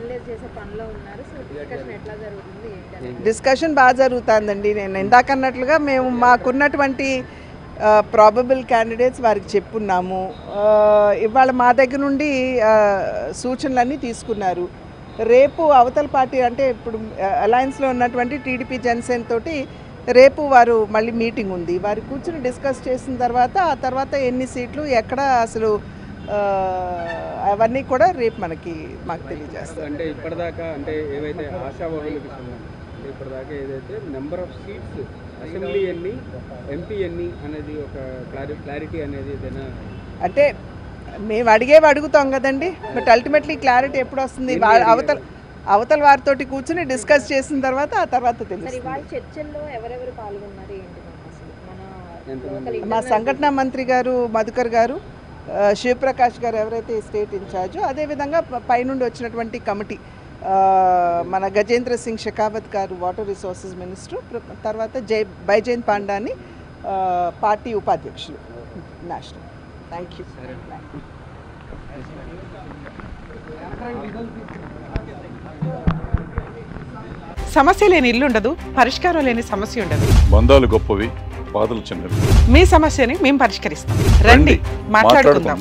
Finalise చేసే పనిలో ఉన్నారు. సో డిస్కషన్ ఎట్లా జరుగుతుంది ఏంటి? డిస్కషన్ బాగా జరుగుతుందండి. నేను ఇందాకన్నట్లుగా మేము మాకున్నటువంటి ప్రాబబుల్ క్యాండిడేట్స్ వారికి చెప్పున్నాము. ఇవాళ మా దగ్గర నుండి సూచనలన్నీ తీసుకున్నారు. రేపు అవతల పార్టీ అంటే ఇప్పుడు అలయన్స్లో ఉన్నటువంటి టీడీపీ జనసేన తోటి రేపు వారు మళ్ళీ మీటింగ్ ఉంది. వారు కూర్చుని డిస్కస్ చేసిన తర్వాత ఆ తర్వాత ఎన్ని సీట్లు ఎక్కడ అసలు అవన్నీ కూడా రేపు మాకు తెలియజేస్తారు. అంటే ఇప్పటిదాకా అంటే ఏవైతే ఆశావాహులకు ఇప్పటిదాకా ఏదైతే నెంబర్ ఆఫ్ సీట్స్ అసెంబ్లీ ఎన్ని ఎంపీ ఎన్ని అనేది ఒక క్లారిటీ అనేది ఏదైనా అంటే మేము అడుగుతాం కదండి. బట్ అల్టిమేట్లీ క్లారిటీ ఎప్పుడు వస్తుంది? అవతల వారితోటి కూర్చుని డిస్కస్ చేసిన తర్వాత ఆ తర్వాత తెలుస్తుంది. చర్చల్లో ఎవరెవరు పాల్గొన్నారు ఏంటి? మా సంఘటన మంత్రి గారు మధుకర్ గారు, శివప్రకాష్ గారు ఎవరైతే స్టేట్ ఇన్ఛార్జో, అదేవిధంగా పైనుండి వచ్చినటువంటి కమిటీ మన గజేంద్ర సింగ్ షెకావత్ గారు వాటర్ రిసోర్సెస్ మినిస్టర్, తర్వాత బైజయంత్ పాండాని పార్టీ ఉపాధ్యక్షులు నేషనల్. Thank you. సమస్య లేని ఇల్లు ఉండదు, పరిష్కారం లేని సమస్య ఉండదు. బంధాలు గొప్పవి, బాధలు చిన్నవి. మీ సమస్యని మేము పరిష్కరిస్తాం. రండి, మాట్లాడుకుందాం.